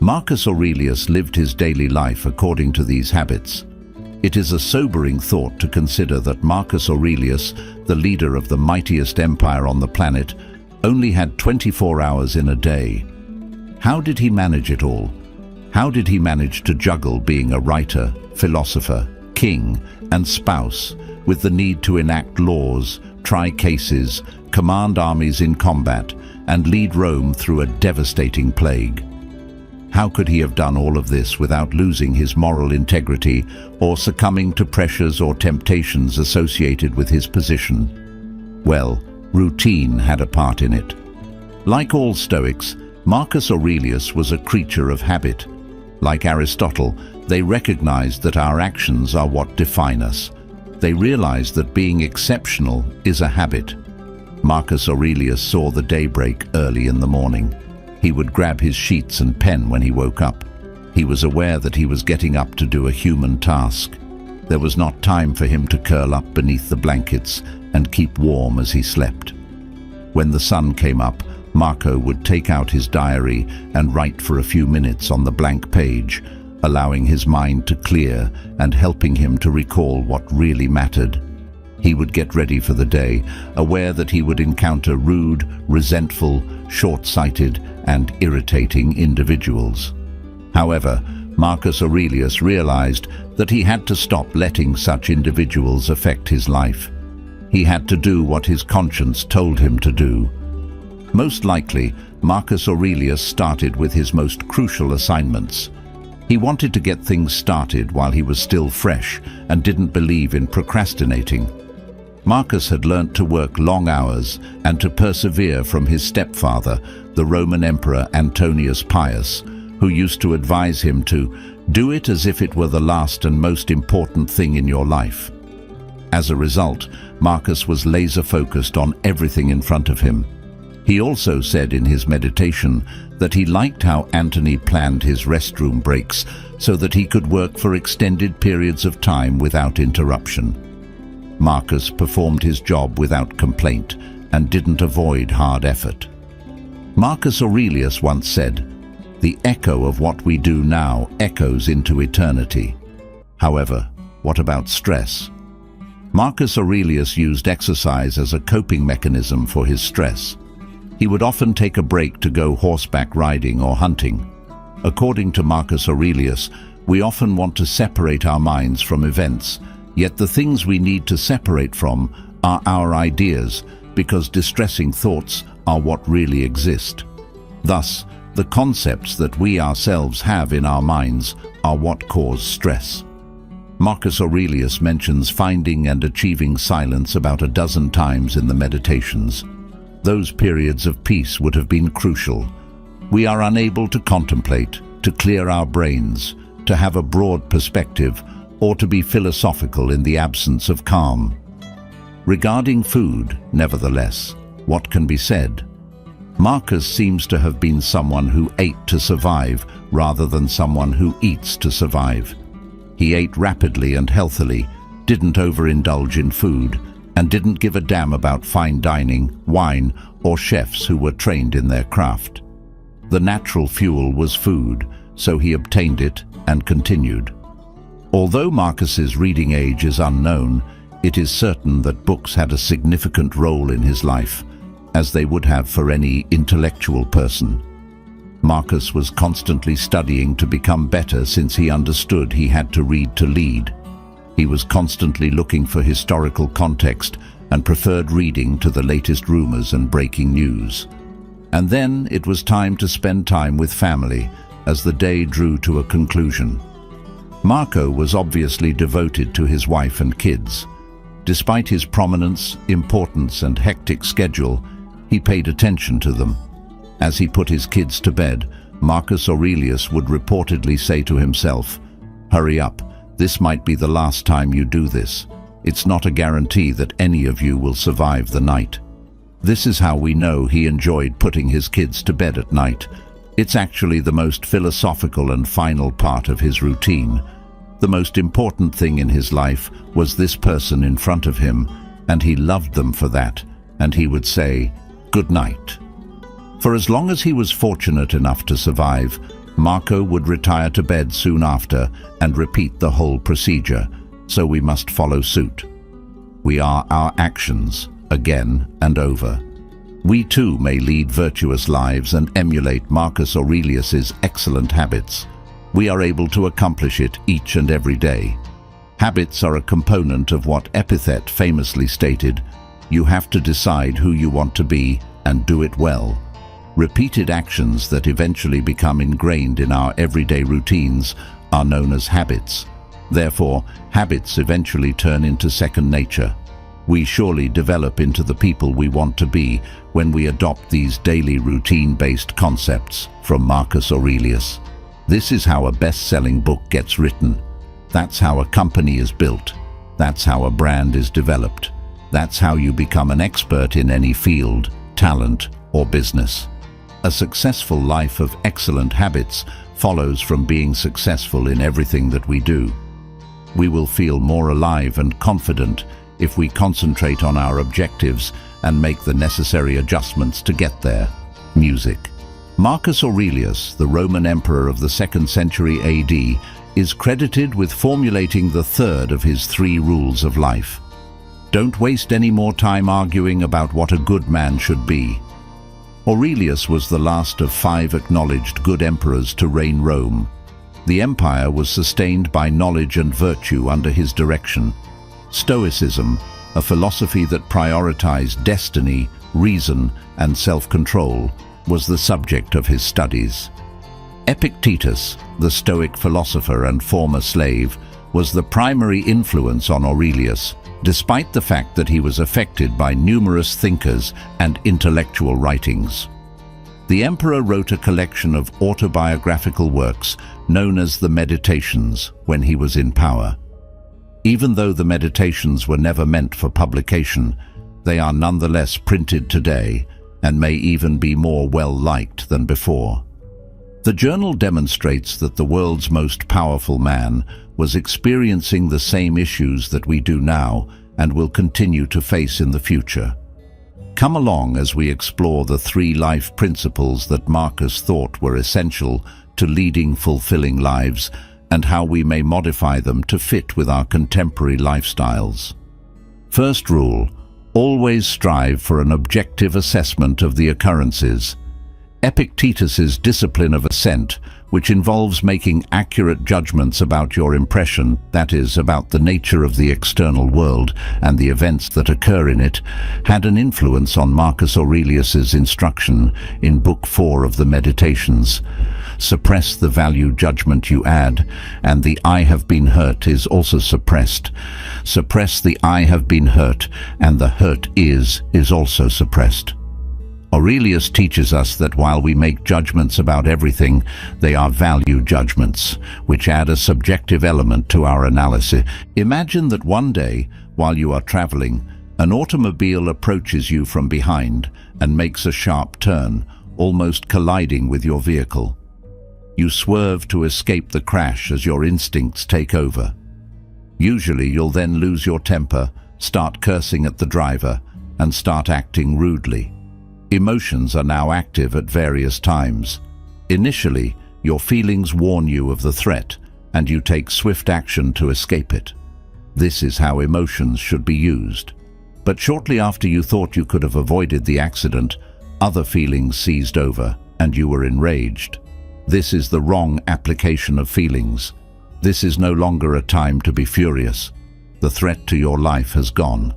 Marcus Aurelius lived his daily life according to these habits. It is a sobering thought to consider that Marcus Aurelius, the leader of the mightiest empire on the planet, only had 24 hours in a day. How did he manage it all? How did he manage to juggle being a writer, philosopher, king, and spouse, with the need to enact laws, try cases, command armies in combat, and lead Rome through a devastating plague? How could he have done all of this without losing his moral integrity or succumbing to pressures or temptations associated with his position? Well, routine had a part in it. Like all Stoics, Marcus Aurelius was a creature of habit. Like Aristotle, they recognized that our actions are what define us. They realized that being exceptional is a habit. Marcus Aurelius saw the daybreak early in the morning. He would grab his sheets and pen when he woke up. He was aware that he was getting up to do a human task. There was not time for him to curl up beneath the blankets and keep warm as he slept. When the sun came up, Marco would take out his diary and write for a few minutes on the blank page, allowing his mind to clear and helping him to recall what really mattered. He would get ready for the day, aware that he would encounter rude, resentful, short-sighted, and irritating individuals. However, Marcus Aurelius realized that he had to stop letting such individuals affect his life. He had to do what his conscience told him to do. Most likely, Marcus Aurelius started with his most crucial assignments. He wanted to get things started while he was still fresh and didn't believe in procrastinating. Marcus had learnt to work long hours and to persevere from his stepfather, the Roman Emperor Antonius Pius, who used to advise him to do it as if it were the last and most important thing in your life. As a result, Marcus was laser-focused on everything in front of him. He also said in his meditation that he liked how Antony planned his restroom breaks so that he could work for extended periods of time without interruption. Marcus performed his job without complaint and didn't avoid hard effort. Marcus Aurelius once said, "The echo of what we do now echoes into eternity." However, what about stress? Marcus Aurelius used exercise as a coping mechanism for his stress. He would often take a break to go horseback riding or hunting. According to Marcus Aurelius, we often want to separate our minds from events, yet the things we need to separate from are our ideas, because distressing thoughts are what really exist. Thus, the concepts that we ourselves have in our minds are what cause stress. Marcus Aurelius mentions finding and achieving silence about a dozen times in the Meditations. Those periods of peace would have been crucial. We are unable to contemplate, to clear our brains, to have a broad perspective, or to be philosophical in the absence of calm. Regarding food, nevertheless, what can be said? Marcus seems to have been someone who ate to survive rather than someone who eats to survive. He ate rapidly and healthily, didn't overindulge in food, and didn't give a damn about fine dining, wine, or chefs who were trained in their craft. The natural fuel was food, so he obtained it and continued. Although Marcus's reading age is unknown, it is certain that books had a significant role in his life, as they would have for any intellectual person. Marcus was constantly studying to become better since he understood he had to read to lead. He was constantly looking for historical context and preferred reading to the latest rumors and breaking news. And then it was time to spend time with family as the day drew to a conclusion. Marco was obviously devoted to his wife and kids. Despite his prominence, importance, and hectic schedule, he paid attention to them. As he put his kids to bed, Marcus Aurelius would reportedly say to himself, "Hurry up, this might be the last time you do this. It's not a guarantee that any of you will survive the night." This is how we know he enjoyed putting his kids to bed at night. It's actually the most philosophical and final part of his routine. The most important thing in his life was this person in front of him, and he loved them for that, and he would say, "Good night." For as long as he was fortunate enough to survive, Marco would retire to bed soon after and repeat the whole procedure, so we must follow suit. We are our actions, again and over. We too may lead virtuous lives and emulate Marcus Aurelius's excellent habits. We are able to accomplish it each and every day. Habits are a component of what Epictet famously stated, "You have to decide who you want to be and do it well." Repeated actions that eventually become ingrained in our everyday routines are known as habits. Therefore, habits eventually turn into second nature. We surely develop into the people we want to be when we adopt these daily routine-based concepts from Marcus Aurelius. This is how a best-selling book gets written. That's how a company is built. That's how a brand is developed. That's how you become an expert in any field, talent, or business. A successful life of excellent habits follows from being successful in everything that we do. We will feel more alive and confident if we concentrate on our objectives and make the necessary adjustments to get there. Music. Marcus Aurelius, the Roman emperor of the 2nd century AD, is credited with formulating the third of his 3 rules of life. Don't waste any more time arguing about what a good man should be. Aurelius was the last of 5 acknowledged good emperors to reign Rome. The empire was sustained by knowledge and virtue under his direction. Stoicism, a philosophy that prioritized destiny, reason, and self-control, was the subject of his studies. Epictetus, the Stoic philosopher and former slave, was the primary influence on Aurelius, despite the fact that he was affected by numerous thinkers and intellectual writings. The emperor wrote a collection of autobiographical works known as the Meditations when he was in power. Even though the Meditations were never meant for publication, they are nonetheless printed today and may even be more well-liked than before. The journal demonstrates that the world's most powerful man was experiencing the same issues that we do now and will continue to face in the future. Come along as we explore the 3 life principles that Marcus thought were essential to leading fulfilling lives and how we may modify them to fit with our contemporary lifestyles. First rule: always strive for an objective assessment of the occurrences. Epictetus's discipline of assent, which involves making accurate judgments about your impression, that is, about the nature of the external world and the events that occur in it, had an influence on Marcus Aurelius's instruction in Book 4 of the Meditations. Suppress the value judgment you add, and the "I have been hurt" is also suppressed. Suppress the "I have been hurt," and the "hurt is" also suppressed. Aurelius teaches us that while we make judgments about everything, they are value judgments, which add a subjective element to our analysis. Imagine that one day, while you are traveling, an automobile approaches you from behind and makes a sharp turn, almost colliding with your vehicle. You swerve to escape the crash as your instincts take over. Usually you'll then lose your temper, start cursing at the driver, and start acting rudely. Emotions are now active at various times. Initially, your feelings warn you of the threat, and you take swift action to escape it. This is how emotions should be used. But shortly after you thought you could have avoided the accident, other feelings seized over, and you were enraged. This is the wrong application of feelings. This is no longer a time to be furious. The threat to your life has gone.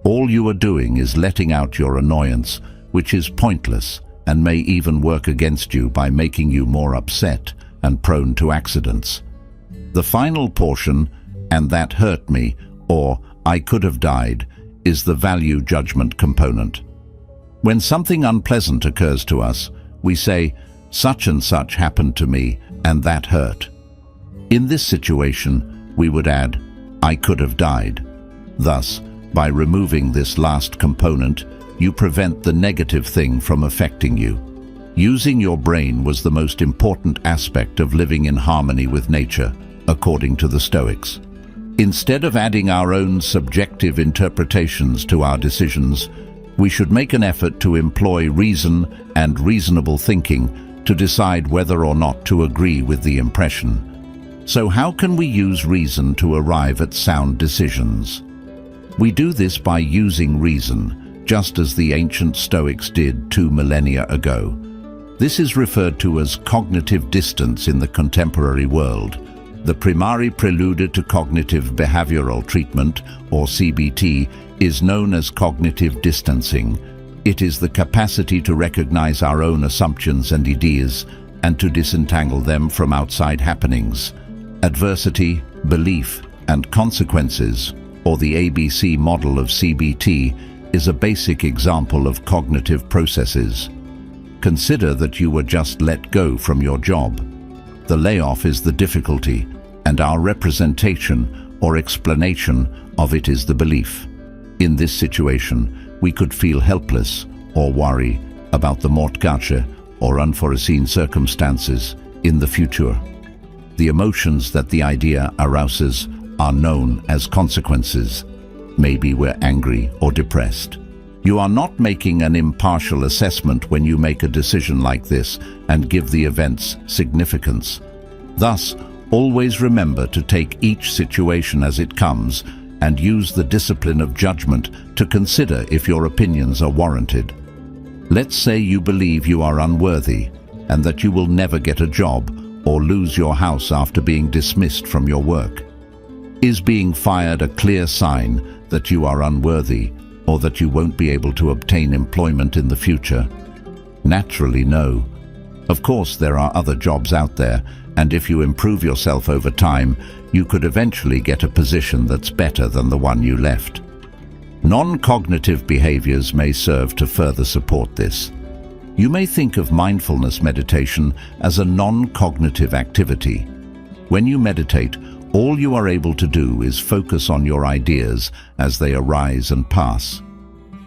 All you are doing is letting out your annoyance, which is pointless and may even work against you by making you more upset and prone to accidents. The final portion, "and that hurt me," or "I could have died," is the value judgment component. When something unpleasant occurs to us, we say, "Such and such happened to me, and that hurt." In this situation, we would add, "I could have died." Thus, by removing this last component, you prevent the negative thing from affecting you. Using your brain was the most important aspect of living in harmony with nature, according to the Stoics. Instead of adding our own subjective interpretations to our decisions, we should make an effort to employ reason and reasonable thinking to decide whether or not to agree with the impression. So how can we use reason to arrive at sound decisions? We do this by using reason, just as the ancient Stoics did 2 millennia ago. This is referred to as cognitive distance in the contemporary world. The primary prelude to cognitive behavioral treatment, or CBT, is known as cognitive distancing. It is the capacity to recognize our own assumptions and ideas and to disentangle them from outside happenings. Adversity, belief, and consequences, or the ABC model of CBT, is a basic example of cognitive processes. Consider that you were just let go from your job. The layoff is the difficulty, and our representation or explanation of it is the belief. In this situation, we could feel helpless or worry about the mortgage or unforeseen circumstances in the future. The emotions that the idea arouses are known as consequences. Maybe we're angry or depressed. You are not making an impartial assessment when you make a decision like this and give the events significance. Thus, always remember to take each situation as it comes and use the discipline of judgment to consider if your opinions are warranted. Let's say you believe you are unworthy and that you will never get a job or lose your house after being dismissed from your work. Is being fired a clear sign that you are unworthy or that you won't be able to obtain employment in the future? Naturally, no. Of course, there are other jobs out there, and if you improve yourself over time, you could eventually get a position that's better than the one you left. Non-cognitive behaviors may serve to further support this. You may think of mindfulness meditation as a non-cognitive activity. When you meditate, all you are able to do is focus on your ideas as they arise and pass.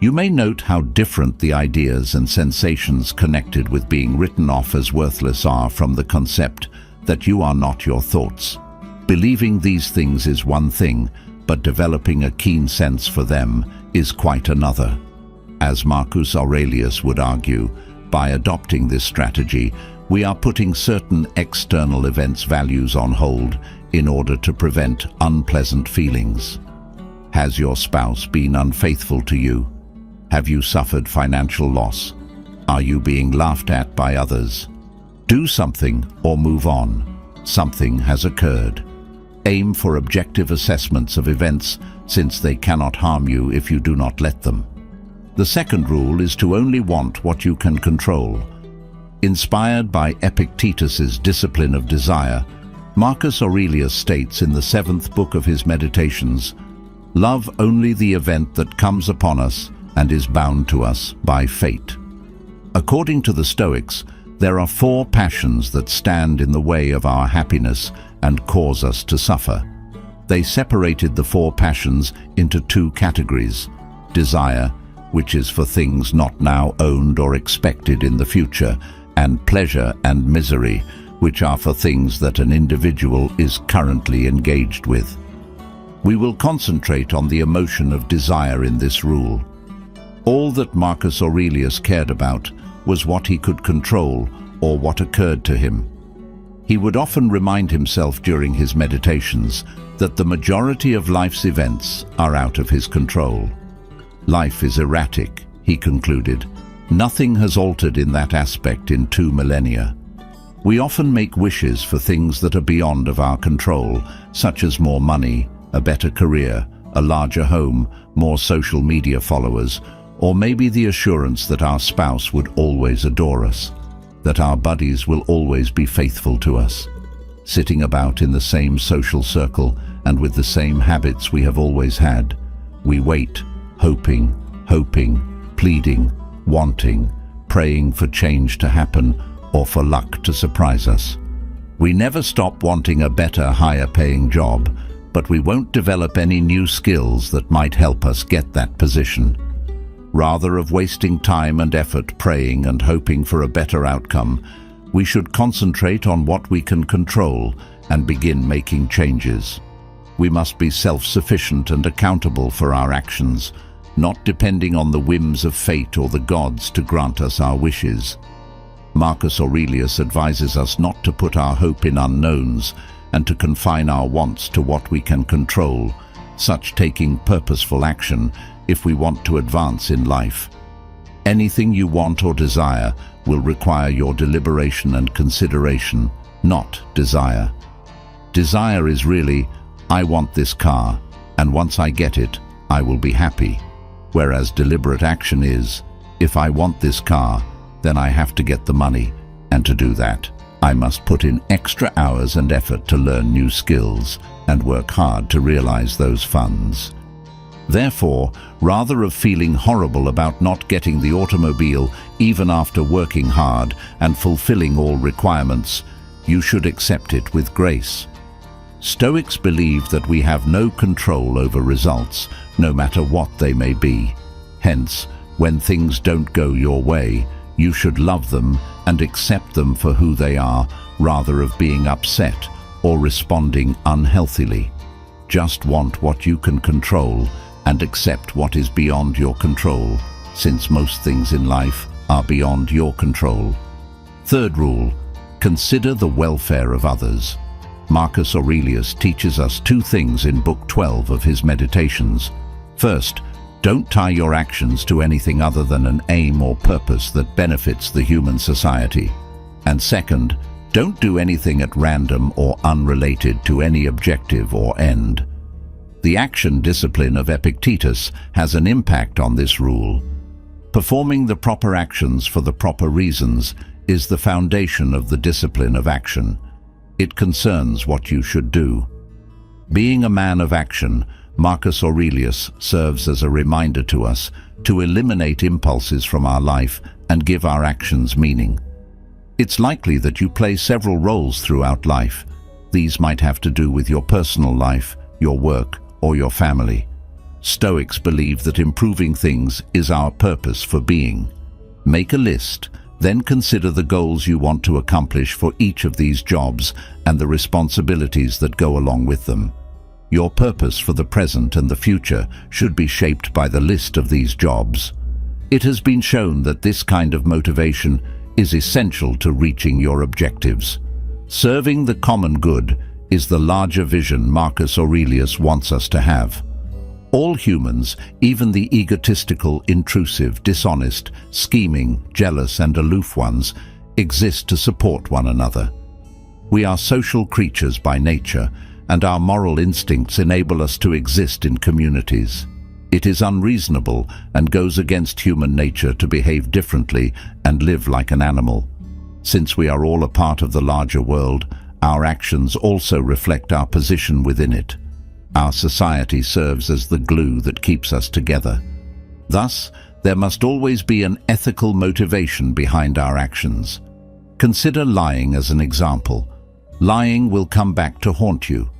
You may note how different the ideas and sensations connected with being written off as worthless are from the concept that you are not your thoughts. Believing these things is one thing, but developing a keen sense for them is quite another. As Marcus Aurelius would argue, by adopting this strategy, we are putting certain external events' values on hold in order to prevent unpleasant feelings. Has your spouse been unfaithful to you? Have you suffered financial loss? Are you being laughed at by others? Do something or move on. Something has occurred. Aim for objective assessments of events, since they cannot harm you if you do not let them. The second rule is to only want what you can control. Inspired by Epictetus's discipline of desire, Marcus Aurelius states in the 7th book of his Meditations, "Love only the event that comes upon us and is bound to us by fate." According to the Stoics, there are 4 passions that stand in the way of our happiness and cause us to suffer. They separated the 4 passions into 2 categories: desire, which is for things not now owned or expected in the future, and pleasure and misery, which are for things that an individual is currently engaged with. We will concentrate on the emotion of desire in this rule. All that Marcus Aurelius cared about was what he could control or what occurred to him. He would often remind himself during his meditations that the majority of life's events are out of his control. Life is erratic, he concluded. Nothing has altered in that aspect in 2 millennia. We often make wishes for things that are beyond of our control, such as more money, a better career, a larger home, more social media followers, or maybe the assurance that our spouse would always adore us, that our buddies will always be faithful to us. Sitting about in the same social circle and with the same habits we have always had, we wait, hoping, pleading, wanting, praying for change to happen or for luck to surprise us. We never stop wanting a better, higher-paying job, but we won't develop any new skills that might help us get that position. Rather of wasting time and effort praying and hoping for a better outcome, we should concentrate on what we can control and begin making changes. We must be self-sufficient and accountable for our actions, not depending on the whims of fate or the gods to grant us our wishes. Marcus Aurelius advises us not to put our hope in unknowns and to confine our wants to what we can control, such taking purposeful action if we want to advance in life. Anything you want or desire will require your deliberation and consideration, not desire. Desire is really, I want this car, and once I get it, I will be happy. Whereas deliberate action is, if I want this car, then I have to get the money, and to do that, I must put in extra hours and effort to learn new skills and work hard to realize those funds. Therefore, rather of feeling horrible about not getting the automobile even after working hard and fulfilling all requirements, you should accept it with grace. Stoics believe that we have no control over results, no matter what they may be. Hence, when things don't go your way, you should love them and accept them for who they are, rather of being upset or responding unhealthily. Just want what you can control and accept what is beyond your control, since most things in life are beyond your control. Third rule, consider the welfare of others. Marcus Aurelius teaches us two things in Book 12 of his Meditations. First, don't tie your actions to anything other than an aim or purpose that benefits the human society. And second, don't do anything at random or unrelated to any objective or end. The action discipline of Epictetus has an impact on this rule. Performing the proper actions for the proper reasons is the foundation of the discipline of action. It concerns what you should do. Being a man of action, Marcus Aurelius serves as a reminder to us to eliminate impulses from our life and give our actions meaning. It's likely that you play several roles throughout life. These might have to do with your personal life, your work, or your family. Stoics believe that improving things is our purpose for being. Make a list, then consider the goals you want to accomplish for each of these jobs and the responsibilities that go along with them. Your purpose for the present and the future should be shaped by the list of these jobs. It has been shown that this kind of motivation is essential to reaching your objectives. Serving the common good is the larger vision Marcus Aurelius wants us to have. All humans, even the egotistical, intrusive, dishonest, scheming, jealous and aloof ones, exist to support one another. We are social creatures by nature, and our moral instincts enable us to exist in communities. It is unreasonable and goes against human nature to behave differently and live like an animal. Since we are all a part of the larger world, our actions also reflect our position within it. Our society serves as the glue that keeps us together. Thus, there must always be an ethical motivation behind our actions. Consider lying as an example. Lying will come back to haunt you.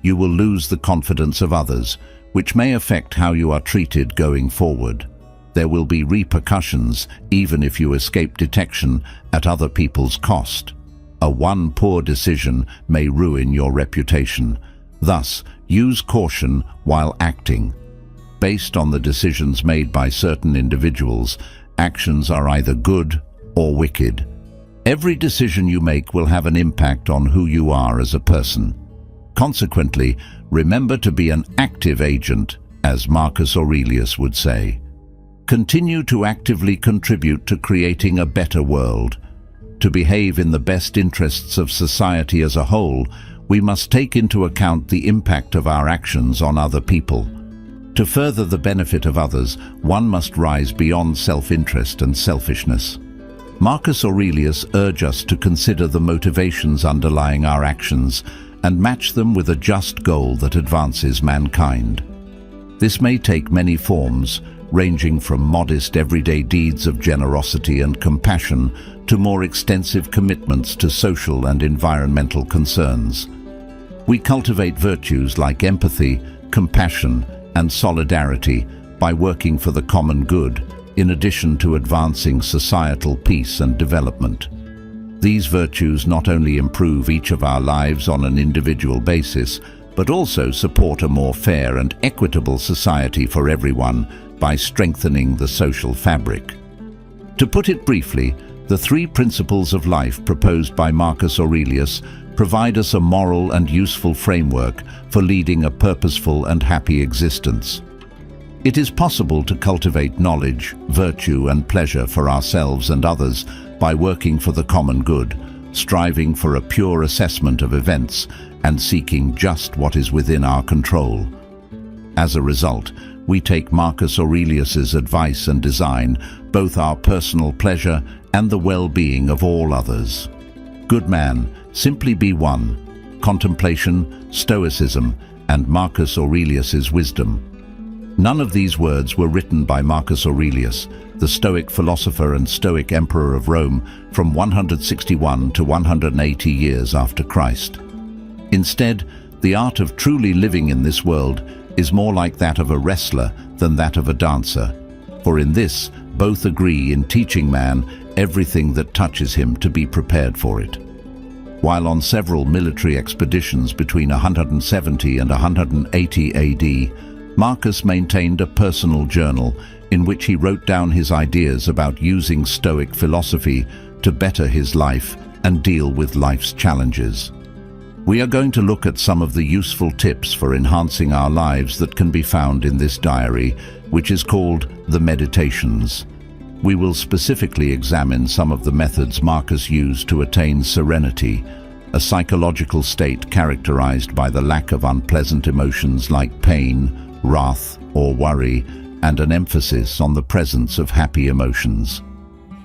You will lose the confidence of others, which may affect how you are treated going forward. There will be repercussions even if you escape detection at other people's cost. One poor decision may ruin your reputation. Thus, use caution while acting. Based on the decisions made by certain individuals, actions are either good or wicked. Every decision you make will have an impact on who you are as a person. Consequently, remember to be an active agent, as Marcus Aurelius would say. Continue to actively contribute to creating a better world. To behave in the best interests of society as a whole, we must take into account the impact of our actions on other people. To further the benefit of others, one must rise beyond self-interest and selfishness. Marcus Aurelius urges us to consider the motivations underlying our actions and match them with a just goal that advances mankind. This may take many forms, ranging from modest everyday deeds of generosity and compassion to more extensive commitments to social and environmental concerns. We cultivate virtues like empathy, compassion, and solidarity by working for the common good, in addition to advancing societal peace and development. These virtues not only improve each of our lives on an individual basis, but also support a more fair and equitable society for everyone by strengthening the social fabric. To put it briefly, The three principles of life proposed by Marcus Aurelius provide us a moral and useful framework for leading a purposeful and happy existence. It is possible to cultivate knowledge, virtue, and pleasure for ourselves and others by working for the common good, striving for a pure assessment of events, and seeking just what is within our control. As a result, we take Marcus Aurelius's advice and design both our personal pleasure and the well-being of all others. Good man, simply be one. Contemplation, Stoicism, and Marcus Aurelius's wisdom. None of these words were written by Marcus Aurelius, the Stoic philosopher and Stoic emperor of Rome, from 161 to 180 years after Christ. Instead, the art of truly living in this world is more like that of a wrestler than that of a dancer, for in this, both agree in teaching man everything that touches him to be prepared for it. While on several military expeditions between 170 and 180 AD, Marcus maintained a personal journal in which he wrote down his ideas about using Stoic philosophy to better his life and deal with life's challenges. We are going to look at some of the useful tips for enhancing our lives that can be found in this diary, which is called the Meditations. We will specifically examine some of the methods Marcus used to attain serenity, a psychological state characterized by the lack of unpleasant emotions like pain, wrath, or worry, and an emphasis on the presence of happy emotions.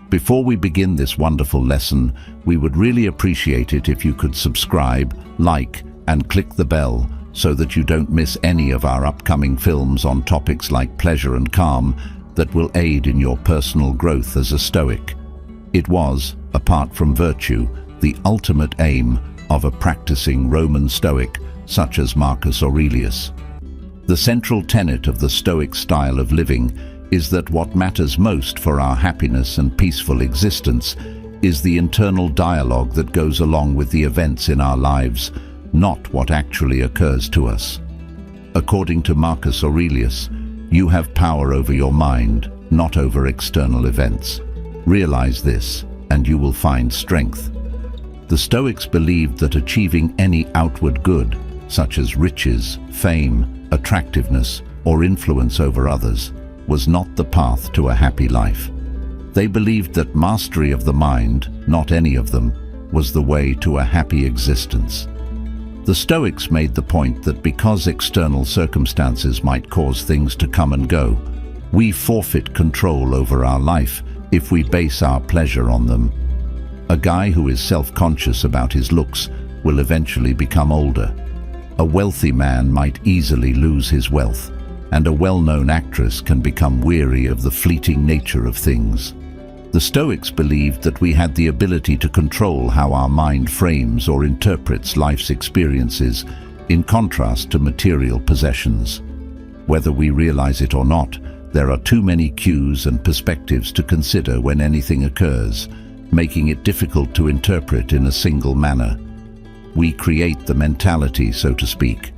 Before we begin this wonderful lesson, we would really appreciate it if you could subscribe, like, and click the bell so that you don't miss any of our upcoming films on topics like pleasure and calm that will aid in your personal growth as a Stoic. It was, apart from virtue, the ultimate aim of a practicing Roman Stoic such as Marcus Aurelius. The central tenet of the Stoic style of living is that what matters most for our happiness and peaceful existence is the internal dialogue that goes along with the events in our lives, not what actually occurs to us. According to Marcus Aurelius, you have power over your mind, not over external events. Realize this, and you will find strength. The Stoics believed that achieving any outward good, such as riches, fame, attractiveness, or influence over others, was not the path to a happy life. They believed that mastery of the mind, not any of them, was the way to a happy existence. The Stoics made the point that because external circumstances might cause things to come and go, we forfeit control over our life if we base our pleasure on them. A guy who is self-conscious about his looks will eventually become older. A wealthy man might easily lose his wealth, and a well-known actress can become weary of the fleeting nature of things. The Stoics believed that we had the ability to control how our mind frames or interprets life's experiences, in contrast to material possessions. Whether we realize it or not, there are too many cues and perspectives to consider when anything occurs, making it difficult to interpret in a single manner. We create the mentality, so to speak.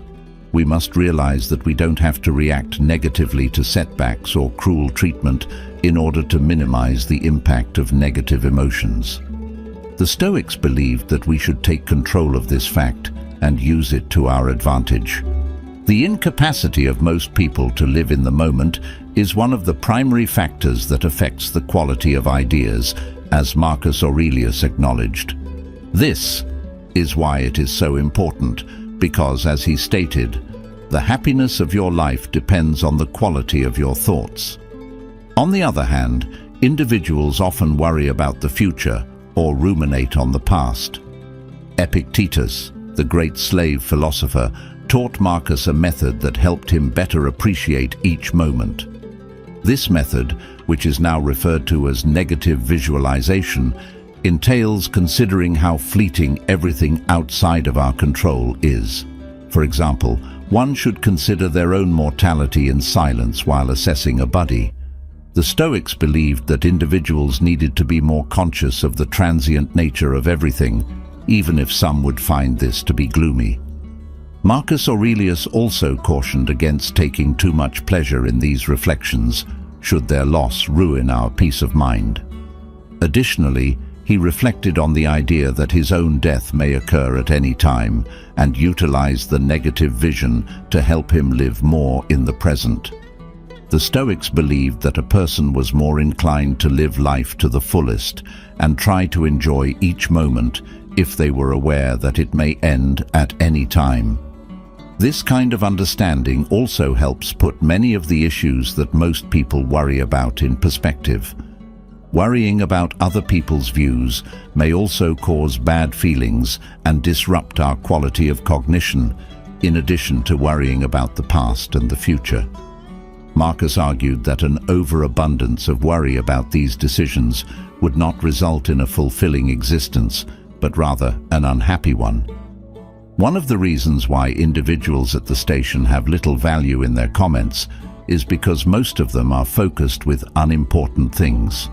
We must realize that we don't have to react negatively to setbacks or cruel treatment in order to minimize the impact of negative emotions. The Stoics believed that we should take control of this fact and use it to our advantage. The incapacity of most people to live in the moment is one of the primary factors that affects the quality of ideas, as Marcus Aurelius acknowledged. This is why it is so important, because, as he stated, the happiness of your life depends on the quality of your thoughts. On the other hand, individuals often worry about the future or ruminate on the past. Epictetus, the great slave philosopher, taught Marcus a method that helped him better appreciate each moment. This method, which is now referred to as negative visualization, entails considering how fleeting everything outside of our control is. For example, one should consider their own mortality in silence while assessing a buddy. The Stoics believed that individuals needed to be more conscious of the transient nature of everything, even if some would find this to be gloomy. Marcus Aurelius also cautioned against taking too much pleasure in these reflections, should their loss ruin our peace of mind. Additionally, he reflected on the idea that his own death may occur at any time and utilized the negative vision to help him live more in the present. The Stoics believed that a person was more inclined to live life to the fullest and try to enjoy each moment if they were aware that it may end at any time. This kind of understanding also helps put many of the issues that most people worry about in perspective. Worrying about other people's views may also cause bad feelings and disrupt our quality of cognition, in addition to worrying about the past and the future. Marcus argued that an overabundance of worry about these decisions would not result in a fulfilling existence, but rather an unhappy one. One of the reasons why individuals at the station have little value in their comments is because most of them are focused with unimportant things.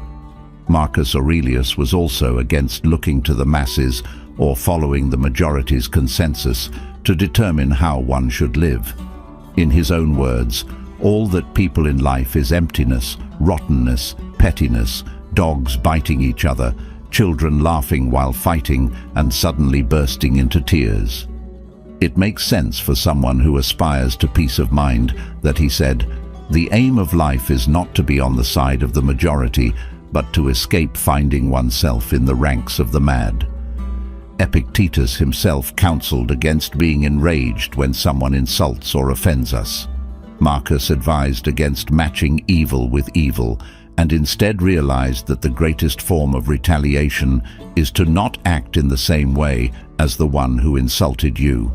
Marcus Aurelius was also against looking to the masses or following the majority's consensus to determine how one should live. In his own words, all that people in life is emptiness, rottenness, pettiness, dogs biting each other, children laughing while fighting and suddenly bursting into tears. It makes sense for someone who aspires to peace of mind that he said, "The aim of life is not to be on the side of the majority, but to escape finding oneself in the ranks of the mad." Epictetus himself counseled against being enraged when someone insults or offends us. Marcus advised against matching evil with evil and instead realized that the greatest form of retaliation is to not act in the same way as the one who insulted you.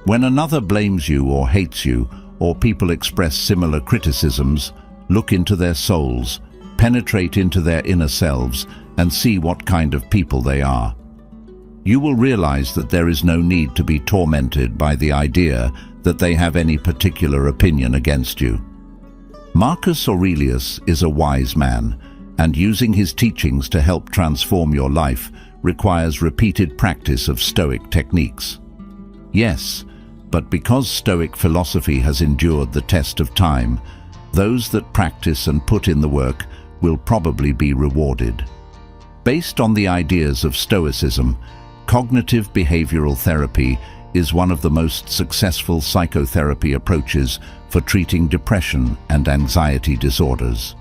When another blames you or hates you, or people express similar criticisms, look into their souls, penetrate into their inner selves, and see what kind of people they are. You will realize that there is no need to be tormented by the idea that they have any particular opinion against you. Marcus Aurelius is a wise man, and using his teachings to help transform your life requires repeated practice of Stoic techniques. Yes, but because Stoic philosophy has endured the test of time, those that practice and put in the work will probably be rewarded. Based on the ideas of Stoicism, cognitive behavioral therapy is one of the most successful psychotherapy approaches for treating depression and anxiety disorders.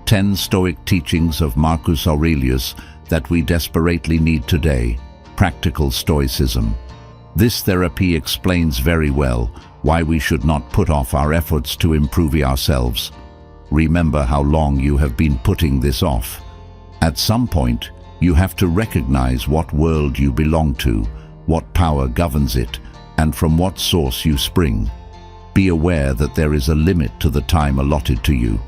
10 Stoic teachings of Marcus Aurelius that we desperately need today. Practical Stoicism. This therapy explains very well why we should not put off our efforts to improve ourselves. Remember how long you have been putting this off. At some point, you have to recognize what world you belong to, what power governs it, and from what source you spring. Be aware that there is a limit to the time allotted to you,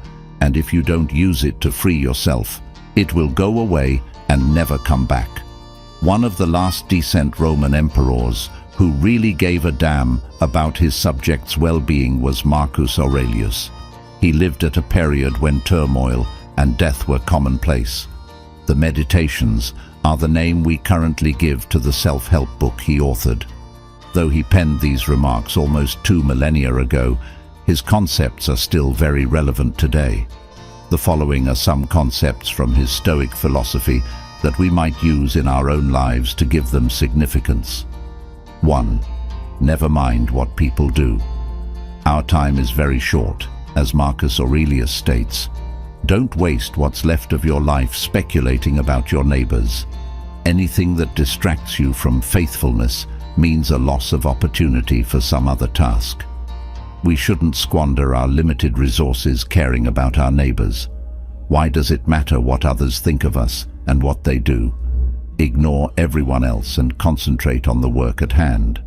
and if you don't use it to free yourself, it will go away and never come back. One of the last decent Roman emperors who really gave a damn about his subjects' well-being was Marcus Aurelius. He lived at a period when turmoil and death were commonplace. The Meditations are the name we currently give to the self-help book he authored. Though he penned these remarks almost 2 millennia ago, his concepts are still very relevant today. The following are some concepts from his Stoic philosophy that we might use in our own lives to give them significance. 1. Never mind what people do. Our time is very short, as Marcus Aurelius states. Don't waste what's left of your life speculating about your neighbors. Anything that distracts you from faithfulness means a loss of opportunity for some other task. We shouldn't squander our limited resources caring about our neighbors. Why does it matter what others think of us and what they do? Ignore everyone else and concentrate on the work at hand.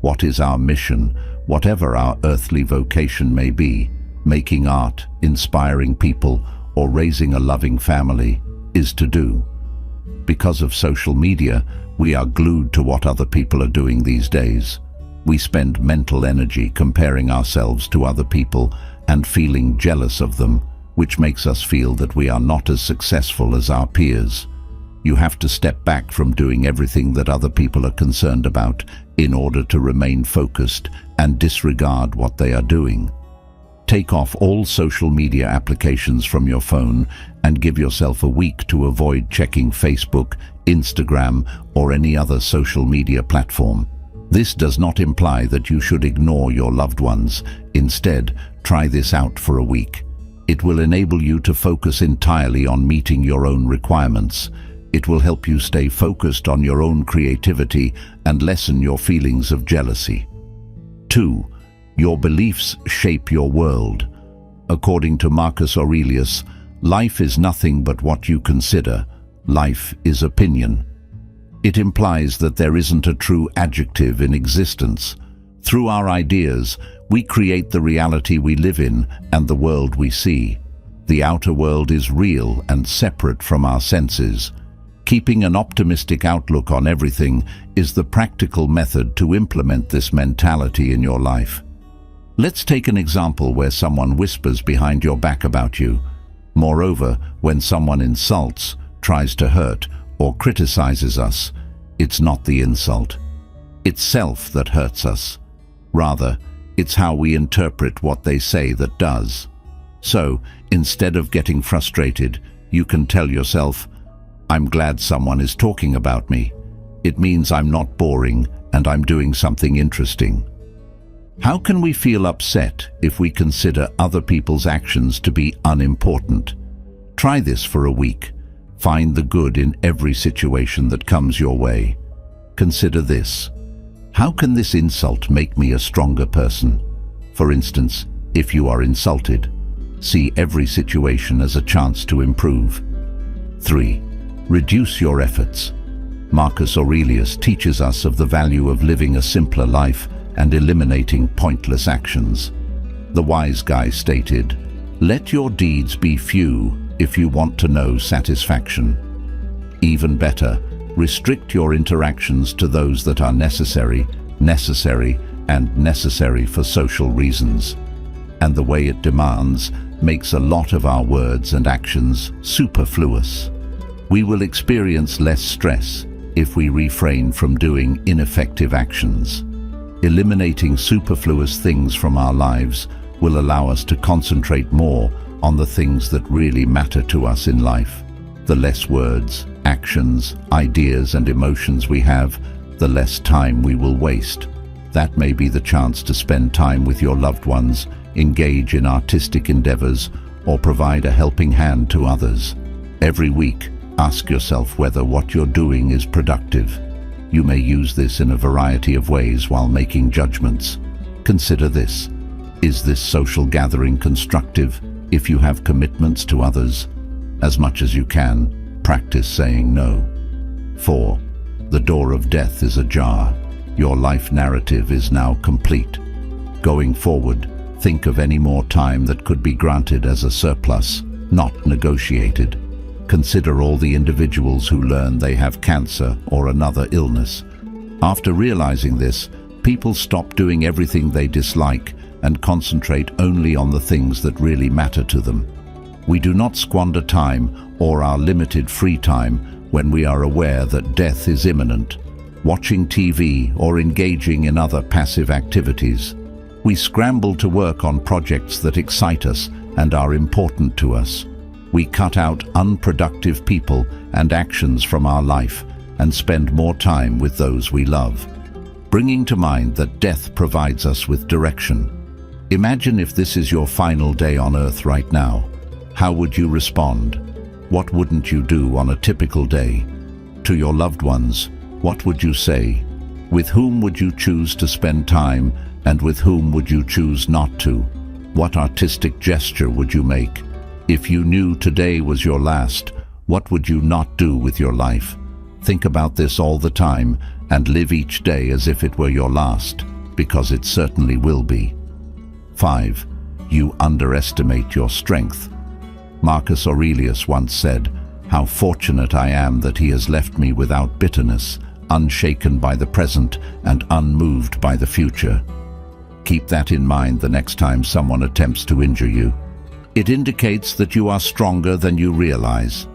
What is our mission, whatever our earthly vocation may be? Making art, inspiring people, or raising a loving family is to do. Because of social media, we are glued to what other people are doing these days. We spend mental energy comparing ourselves to other people and feeling jealous of them, which makes us feel that we are not as successful as our peers. You have to step back from doing everything that other people are concerned about in order to remain focused and disregard what they are doing. Take off all social media applications from your phone and give yourself a week to avoid checking Facebook, Instagram, or any other social media platform. This does not imply that you should ignore your loved ones. Instead, try this out for a week. It will enable you to focus entirely on meeting your own requirements. It will help you stay focused on your own creativity and lessen your feelings of jealousy. 2. Your beliefs shape your world. According to Marcus Aurelius, life is nothing but what you consider. Life is opinion. It implies that there isn't a true adjective in existence. Through our ideas, we create the reality we live in and the world we see. The outer world is real and separate from our senses. Keeping an optimistic outlook on everything is the practical method to implement this mentality in your life. Let's take an example where someone whispers behind your back about you. Moreover, when someone insults, tries to hurt, or criticizes us, it's not the insult. It's self that hurts us. Rather, it's how we interpret what they say that does. So, instead of getting frustrated, you can tell yourself, I'm glad someone is talking about me. It means I'm not boring and I'm doing something interesting. How can we feel upset if we consider other people's actions to be unimportant? Try this for a week. Find the good in every situation that comes your way. Consider this. How can this insult make me a stronger person? For instance, if you are insulted, see every situation as a chance to improve. 3. Reduce your efforts. Marcus Aurelius teaches us of the value of living a simpler life and eliminating pointless actions. The wise guy stated, "Let your deeds be few if you want to know satisfaction." Even better, restrict your interactions to those that are necessary for social reasons. And the way it demands makes a lot of our words and actions superfluous. We will experience less stress if we refrain from doing ineffective actions. Eliminating superfluous things from our lives will allow us to concentrate more on the things that really matter to us in life. The less words, actions, ideas, and emotions we have, the less time we will waste. That may be the chance to spend time with your loved ones, engage in artistic endeavors, or provide a helping hand to others. Every week, ask yourself whether what you're doing is productive. You may use this in a variety of ways while making judgments. Consider this. Is this social gathering constructive? If you have commitments to others, as much as you can, practice saying no. 4. The door of death is ajar. Your life narrative is now complete. Going forward, think of any more time that could be granted as a surplus, not negotiated. Consider all the individuals who learn they have cancer or another illness. After realizing this, people stop doing everything they dislike and concentrate only on the things that really matter to them. We do not squander time or our limited free time when we are aware that death is imminent, watching TV or engaging in other passive activities. We scramble to work on projects that excite us and are important to us. We cut out unproductive people and actions from our life and spend more time with those we love, bringing to mind that death provides us with direction. Imagine if this is your final day on Earth right now. How would you respond? What wouldn't you do on a typical day? To your loved ones, what would you say? With whom would you choose to spend time, and with whom would you choose not to? What artistic gesture would you make? If you knew today was your last, what would you not do with your life? Think about this all the time and live each day as if it were your last, because it certainly will be. 5. You underestimate your strength. Marcus Aurelius once said, "How fortunate I am that he has left me without bitterness, unshaken by the present and unmoved by the future." Keep that in mind the next time someone attempts to injure you. It indicates that you are stronger than you realize.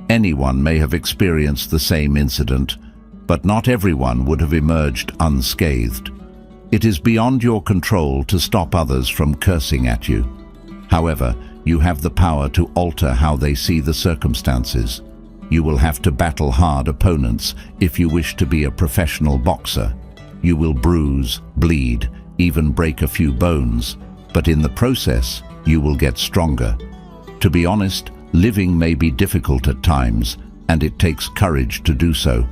Anyone may have experienced the same incident, but not everyone would have emerged unscathed. It is beyond your control to stop others from cursing at you. However, you have the power to alter how they see the circumstances. You will have to battle hard opponents if you wish to be a professional boxer. You will bruise, bleed, even break a few bones, but in the process, you will get stronger. To be honest, living may be difficult at times, and it takes courage to do so.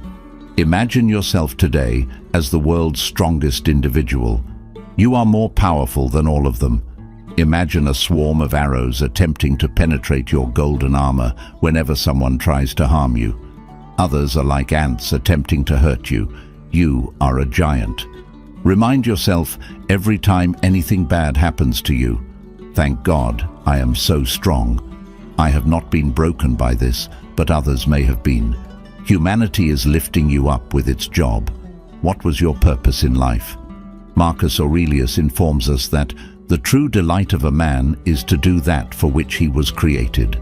Imagine yourself today as the world's strongest individual. You are more powerful than all of them. Imagine a swarm of arrows attempting to penetrate your golden armor whenever someone tries to harm you. Others are like ants attempting to hurt you. You are a giant. Remind yourself every time anything bad happens to you, "Thank God, I am so strong. I have not been broken by this, but others may have been." Humanity is lifting you up with its job. What was your purpose in life? Marcus Aurelius informs us that the true delight of a man is to do that for which he was created.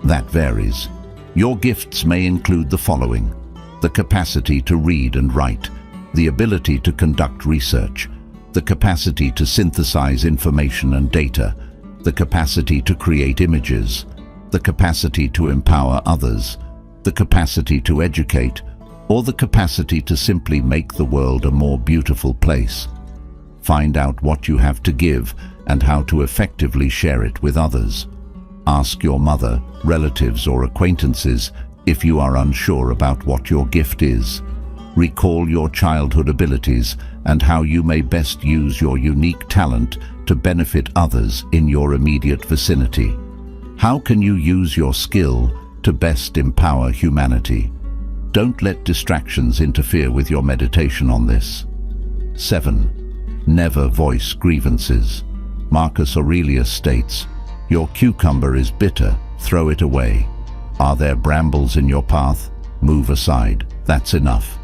That varies. Your gifts may include the following: the capacity to read and write, the ability to conduct research, the capacity to synthesize information and data, the capacity to create images, the capacity to empower others, the capacity to educate, or the capacity to simply make the world a more beautiful place. Find out what you have to give and how to effectively share it with others. Ask your mother, relatives, or acquaintances if you are unsure about what your gift is. Recall your childhood abilities and how you may best use your unique talent to benefit others in your immediate vicinity. How can you use your skill to best empower humanity? Don't let distractions interfere with your meditation on this. 7. Never voice grievances. Marcus Aurelius states, "Your cucumber is bitter, throw it away. Are there brambles in your path? Move aside. That's enough."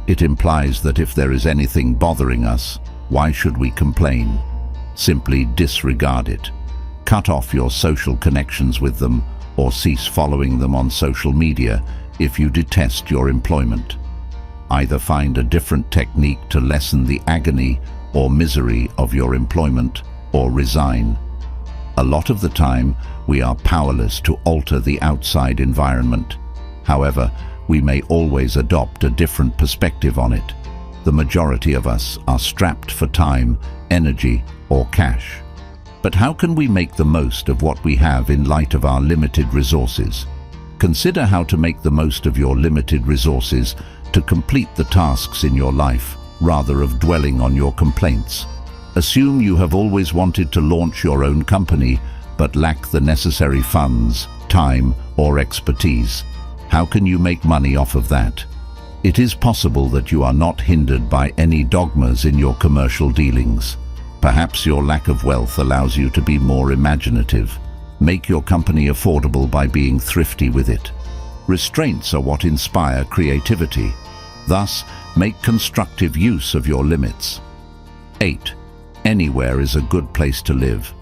It implies that if there is anything bothering us, why should we complain? Simply disregard it. Cut off your social connections with them, or cease following them on social media if you detest your employment. Either find a different technique to lessen the agony or misery of your employment, or resign. A lot of the time, we are powerless to alter the outside environment. However, we may always adopt a different perspective on it. The majority of us are strapped for time, energy, or cash. But how can we make the most of what we have in light of our limited resources? Consider how to make the most of your limited resources to complete the tasks in your life, rather of dwelling on your complaints. Assume you have always wanted to launch your own company, but lack the necessary funds, time, or expertise. How can you make money off of that? It is possible that you are not hindered by any dogmas in your commercial dealings. Perhaps your lack of wealth allows you to be more imaginative. Make your company affordable by being thrifty with it. Restraints are what inspire creativity. Thus, make constructive use of your limits. 8. Anywhere is a good place to live.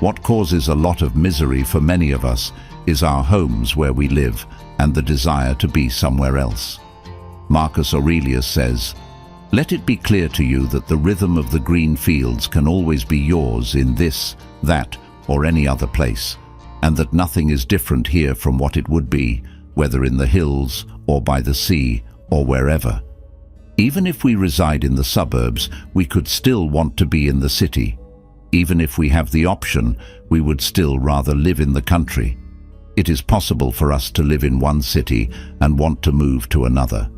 What causes a lot of misery for many of us is our homes where we live and the desire to be somewhere else. Marcus Aurelius says, "Let it be clear to you that the rhythm of the green fields can always be yours in this, that, or any other place, and that nothing is different here from what it would be, whether in the hills or by the sea or wherever." Even if we reside in the suburbs, we could still want to be in the city. Even if we have the option, we would still rather live in the country. It is possible for us to live in one city and want to move to another.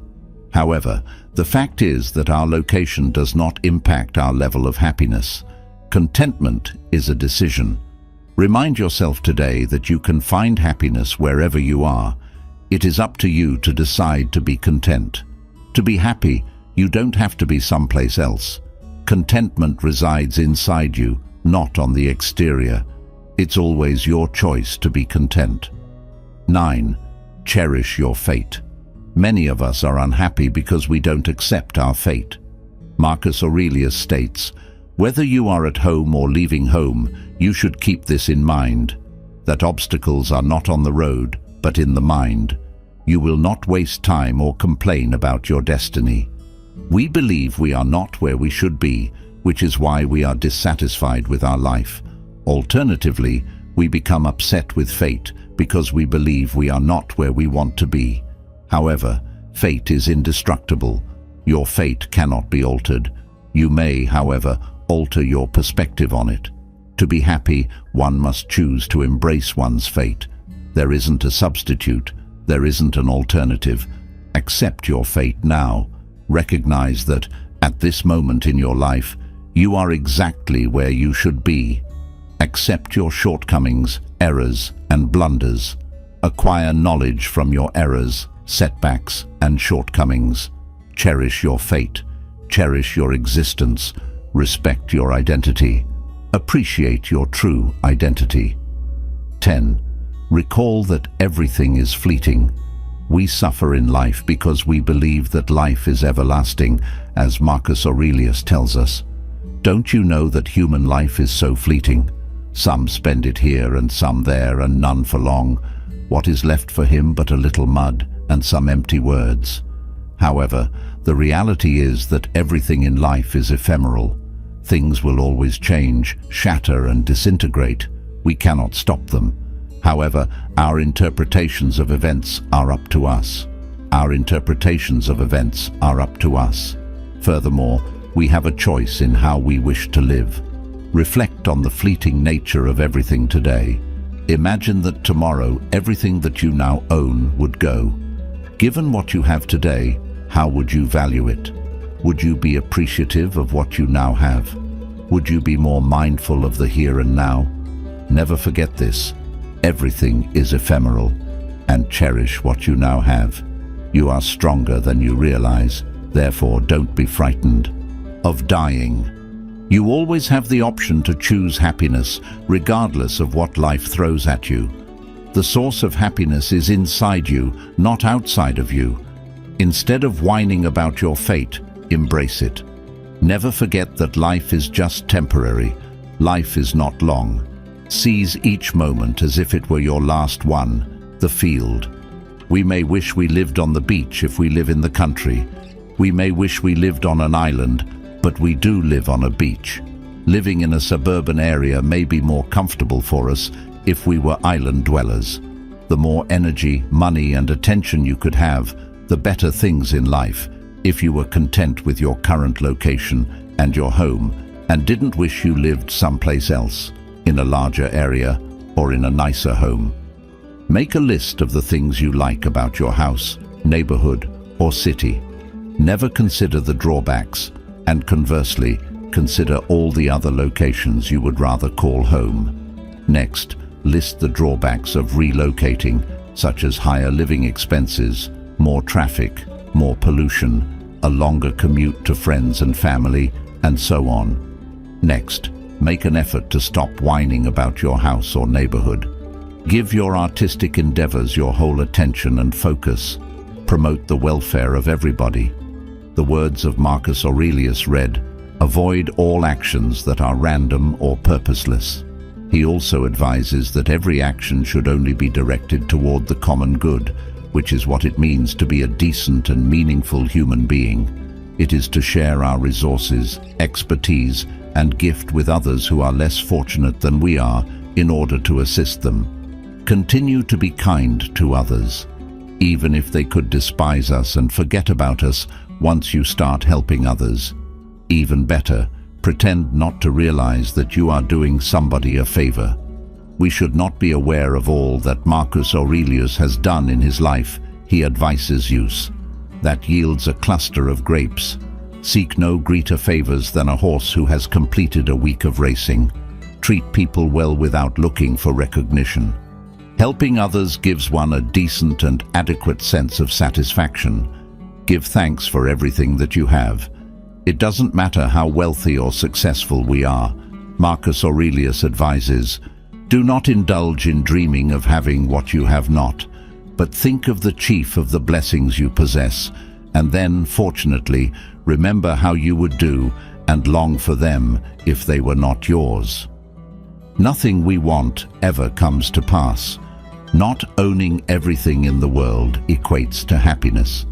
However, the fact is that our location does not impact our level of happiness. Contentment is a decision. Remind yourself today that you can find happiness wherever you are. It is up to you to decide to be content. To be happy, you don't have to be someplace else. Contentment resides inside you, not on the exterior. It's always your choice to be content. 9. Cherish your fate. Many of us are unhappy because we don't accept our fate. Marcus Aurelius states, "Whether you are at home or leaving home, you should keep this in mind, that obstacles are not on the road, but in the mind. You will not waste time or complain about your destiny." We believe we are not where we should be, which is why we are dissatisfied with our life. Alternatively, We become upset with fate because we believe we are not where we want to be. However, fate is indestructible. Your fate cannot be altered. You may, however, alter your perspective on it. To be happy, one must choose to embrace one's fate. There isn't a substitute. There isn't an alternative. Accept your fate now. Recognize that, at this moment in your life, you are exactly where you should be. Accept your shortcomings, errors, and blunders. Acquire knowledge from your errors, setbacks, and shortcomings. Cherish your fate. Cherish your existence. Respect your identity. Appreciate your true identity. 10. Recall that everything is fleeting. We suffer in life because we believe that life is everlasting, as Marcus Aurelius tells us. Don't you know that human life is so fleeting? Some spend it here and some there, and none for long. What is left for him but a little mud and some empty words? However, the reality is that everything in life is ephemeral. Things will always change, shatter, and disintegrate. We cannot stop them. However, our interpretations of events are up to us. Our interpretations of events are up to us. Furthermore, we have a choice in how we wish to live. Reflect on the fleeting nature of everything today. Imagine that tomorrow everything that you now own would go. Given what you have today, how would you value it? Would you be appreciative of what you now have? Would you be more mindful of the here and now? Never forget this. Everything is ephemeral, and cherish what you now have. You are stronger than you realize, therefore don't be frightened of dying. You always have the option to choose happiness, regardless of what life throws at you. The source of happiness is inside you, not outside of you. Instead of whining about your fate, embrace it. Never forget that life is just temporary. Life is not long. Seize each moment as if it were your last one, the field. We may wish we lived on the beach if we live in the country. We may wish we lived on an island, but we do live on a beach. Living in a suburban area may be more comfortable for us if we were island dwellers. The more energy, money, and attention you could have, the better things in life, if you were content with your current location and your home, and didn't wish you lived someplace else, in a larger area or in a nicer home. Make a list of the things you like about your house, neighborhood, or city. Never consider the drawbacks, and conversely, consider all the other locations you would rather call home. Next, list the drawbacks of relocating, such as higher living expenses, more traffic, more pollution, a longer commute to friends and family, and so on. Next, make an effort to stop whining about your house or neighborhood. Give your artistic endeavors your whole attention and focus. Promote the welfare of everybody. The words of Marcus Aurelius read, "Avoid all actions that are random or purposeless." He also advises that every action should only be directed toward the common good, which is what it means to be a decent and meaningful human being. It is to share our resources, expertise, and gift with others who are less fortunate than we are in order to assist them. Continue to be kind to others, even if they could despise us and forget about us once you start helping others. Even better, pretend not to realize that you are doing somebody a favor. We should not be aware of all that Marcus Aurelius has done in his life. He advises use. That yields a cluster of grapes. Seek no greater favors than a horse who has completed a week of racing. Treat people well without looking for recognition. Helping others gives one a decent and adequate sense of satisfaction. Give thanks for everything that you have. It doesn't matter how wealthy or successful we are. Marcus Aurelius advises, do not indulge in dreaming of having what you have not, but think of the chief of the blessings you possess, and then, fortunately, remember how you would do and long for them if they were not yours. Nothing we want ever comes to pass. Not owning everything in the world equates to happiness.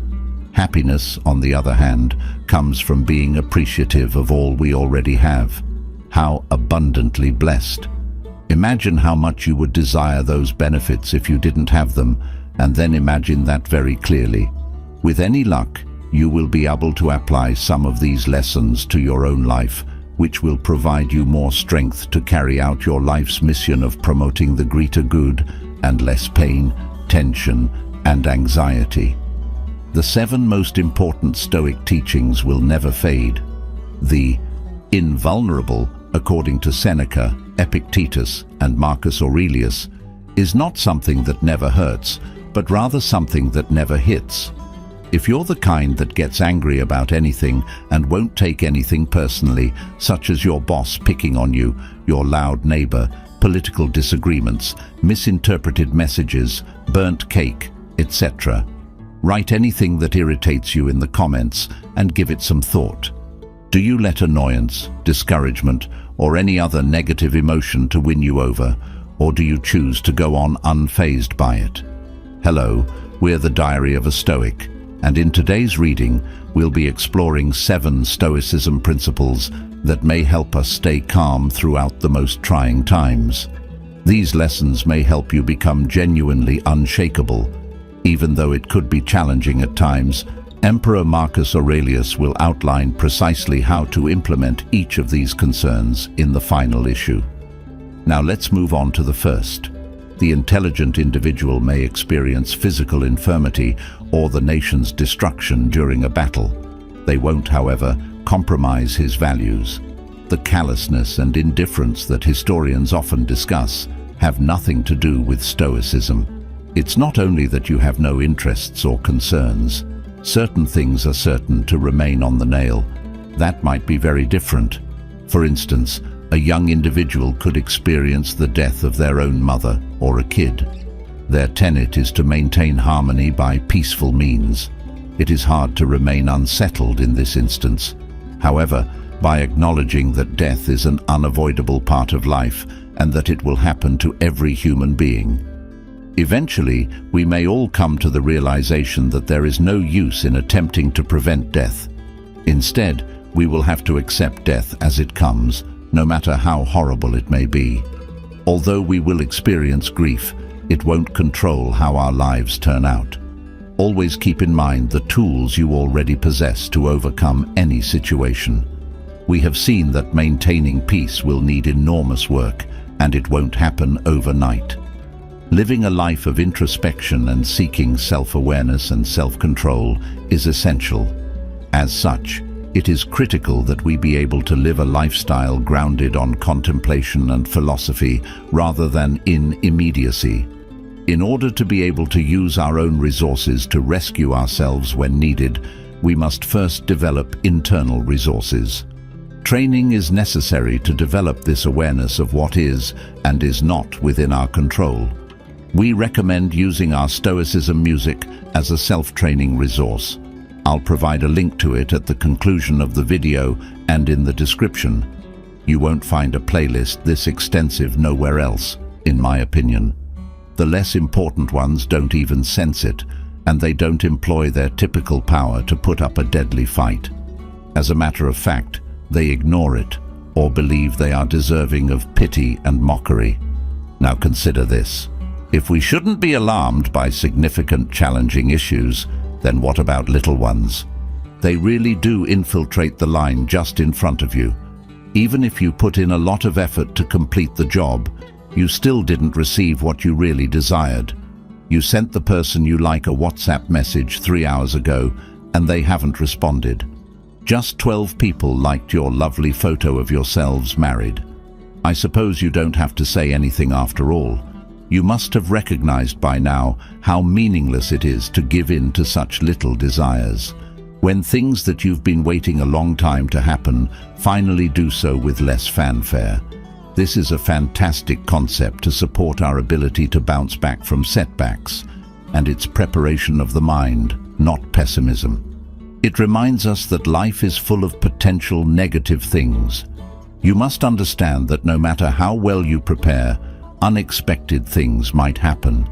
Happiness, on the other hand, comes from being appreciative of all we already have. How abundantly blessed. Imagine how much you would desire those benefits if you didn't have them, and then imagine that very clearly. With any luck, you will be able to apply some of these lessons to your own life, which will provide you more strength to carry out your life's mission of promoting the greater good and less pain, tension, and anxiety. The 7 most important Stoic teachings will never fade. The invulnerable, according to Seneca, Epictetus, and Marcus Aurelius, is not something that never hurts, but rather something that never hits. If you're the kind that gets angry about anything and won't take anything personally, such as your boss picking on you, your loud neighbor, political disagreements, misinterpreted messages, burnt cake, etc., write anything that irritates you in the comments and give it some thought. Do you let annoyance, discouragement, or any other negative emotion to win you over, or do you choose to go on unfazed by it? Hello, we're the Diary of a Stoic, and in today's reading, we'll be exploring 7 Stoicism principles that may help us stay calm throughout the most trying times. These lessons may help you become genuinely unshakable. Even though it could be challenging at times, Emperor Marcus Aurelius will outline precisely how to implement each of these concerns in the final issue. Now let's move on to the first. The intelligent individual may experience physical infirmity or the nation's destruction during a battle. They won't, however, compromise his values. The callousness and indifference that historians often discuss have nothing to do with Stoicism. It's not only that you have no interests or concerns. Certain things are certain to remain on the nail. That might be very different. For instance, a young individual could experience the death of their own mother or a kid. Their tenet is to maintain harmony by peaceful means. It is hard to remain unsettled in this instance. However, by acknowledging that death is an unavoidable part of life and that it will happen to every human being, eventually we may all come to the realization that there is no use in attempting to prevent death. Instead, we will have to accept death as it comes, no matter how horrible it may be. Although we will experience grief, it won't control how our lives turn out. Always keep in mind the tools you already possess to overcome any situation. We have seen that maintaining peace will need enormous work, and it won't happen overnight. Living a life of introspection and seeking self-awareness and self-control is essential. As such, it is critical that we be able to live a lifestyle grounded on contemplation and philosophy rather than in immediacy. In order to be able to use our own resources to rescue ourselves when needed, we must first develop internal resources. Training is necessary to develop this awareness of what is and is not within our control. We recommend using our Stoicism music as a self-training resource. I'll provide a link to it at the conclusion of the video and in the description. You won't find a playlist this extensive nowhere else, in my opinion. The less important ones don't even sense it, and they don't employ their typical power to put up a deadly fight. As a matter of fact, they ignore it, or believe they are deserving of pity and mockery. Now consider this. If we shouldn't be alarmed by significant, challenging issues, then what about little ones? They really do infiltrate the line just in front of you. Even if you put in a lot of effort to complete the job, you still didn't receive what you really desired. You sent the person you like a WhatsApp message 3 hours ago, and they haven't responded. Just 12 people liked your lovely photo of yourselves married. I suppose you don't have to say anything after all. You must have recognized by now how meaningless it is to give in to such little desires. When things that you've been waiting a long time to happen finally do so with less fanfare. This is a fantastic concept to support our ability to bounce back from setbacks, and it's preparation of the mind, not pessimism. It reminds us that life is full of potential negative things. You must understand that no matter how well you prepare, unexpected things might happen.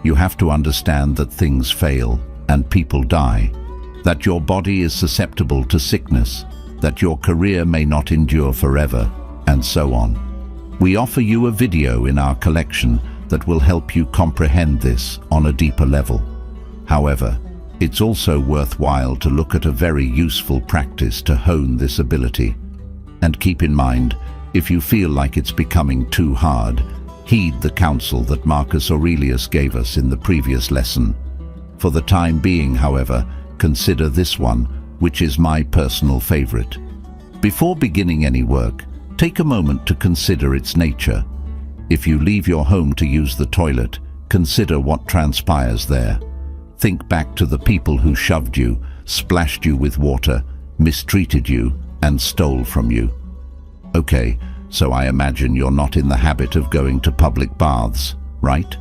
You have to understand that things fail and people die, that your body is susceptible to sickness, that your career may not endure forever, and so on. We offer you a video in our collection that will help you comprehend this on a deeper level. However, it's also worthwhile to look at a very useful practice to hone this ability. And keep in mind, if you feel like it's becoming too hard, heed the counsel that Marcus Aurelius gave us in the previous lesson. For the time being, however, consider this one, which is my personal favorite. Before beginning any work, take a moment to consider its nature. If you leave your home to use the toilet, consider what transpires there. Think back to the people who shoved you, splashed you with water, mistreated you, and stole from you. Okay, so I imagine you're not in the habit of going to public baths, right?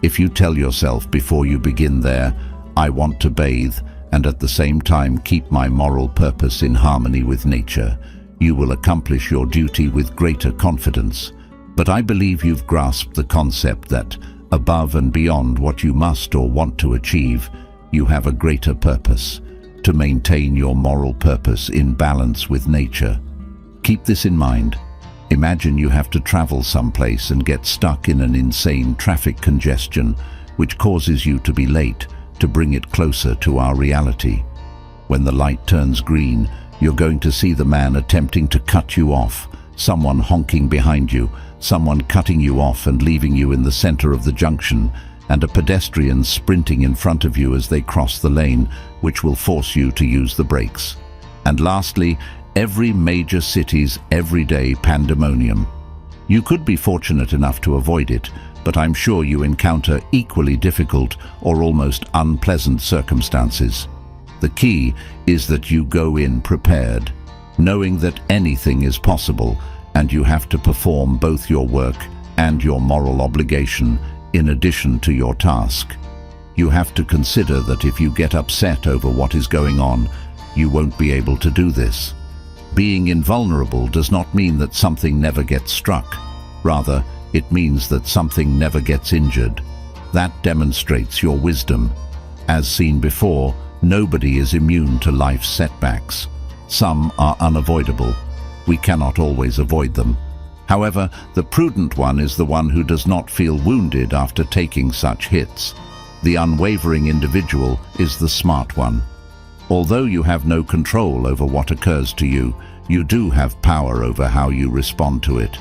If you tell yourself before you begin there, I want to bathe, and at the same time keep my moral purpose in harmony with nature, you will accomplish your duty with greater confidence. But I believe you've grasped the concept that, above and beyond what you must or want to achieve, you have a greater purpose, to maintain your moral purpose in balance with nature. Keep this in mind. Imagine you have to travel someplace and get stuck in an insane traffic congestion, which causes you to be late. To bring it closer to our reality, when the light turns green, you're going to see the man attempting to cut you off, someone honking behind you, someone cutting you off and leaving you in the center of the junction, and a pedestrian sprinting in front of you as they cross the lane, which will force you to use the brakes. And lastly, every major city's everyday pandemonium. You could be fortunate enough to avoid it, but I'm sure you encounter equally difficult or almost unpleasant circumstances. The key is that you go in prepared, knowing that anything is possible, and you have to perform both your work and your moral obligation in addition to your task. You have to consider that if you get upset over what is going on, you won't be able to do this. Being invulnerable does not mean that something never gets struck. Rather, it means that something never gets injured. That demonstrates your wisdom. As seen before, nobody is immune to life's setbacks. Some are unavoidable. We cannot always avoid them. However, the prudent one is the one who does not feel wounded after taking such hits. The unwavering individual is the smart one. Although you have no control over what occurs to you, you do have power over how you respond to it.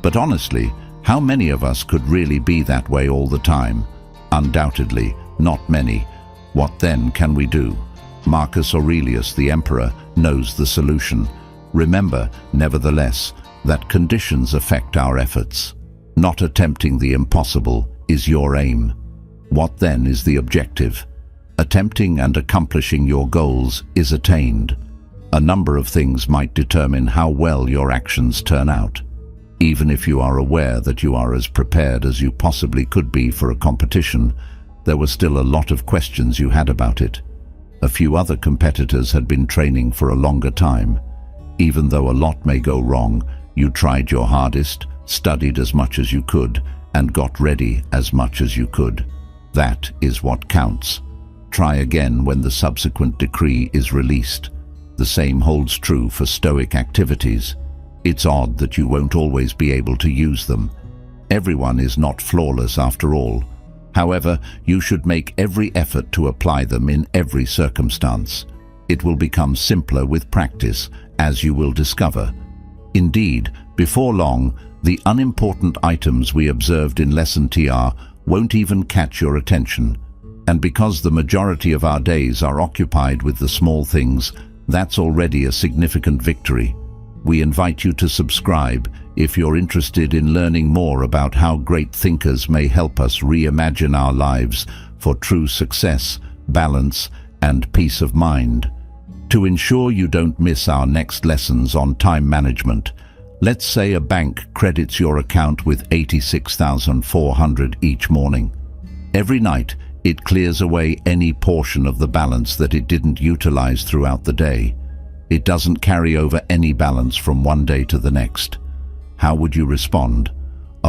But honestly, how many of us could really be that way all the time? Undoubtedly, not many. What then can we do? Marcus Aurelius, the emperor, knows the solution. Remember, nevertheless, that conditions affect our efforts. Not attempting the impossible is your aim. What then is the objective? Attempting and accomplishing your goals is attained. A number of things might determine how well your actions turn out. Even if you are aware that you are as prepared as you possibly could be for a competition, there were still a lot of questions you had about it. A few other competitors had been training for a longer time. Even though a lot may go wrong, you tried your hardest, studied as much as you could, and got ready as much as you could. That is what counts. Try again when the subsequent decree is released. The same holds true for Stoic activities. It's odd that you won't always be able to use them. Everyone is not flawless after all. However, you should make every effort to apply them in every circumstance. It will become simpler with practice, as you will discover. Indeed, before long, the unimportant items we observed in Lesson TR won't even catch your attention. And because the majority of our days are occupied with the small things, that's already a significant victory. We invite you to subscribe if you're interested in learning more about how great thinkers may help us reimagine our lives for true success, balance, and peace of mind. To ensure you don't miss our next lessons on time management, let's say a bank credits your account with 86,400 each morning. Every night, it clears away any portion of the balance that it didn't utilize throughout the day. It doesn't carry over any balance from one day to the next. How would you respond?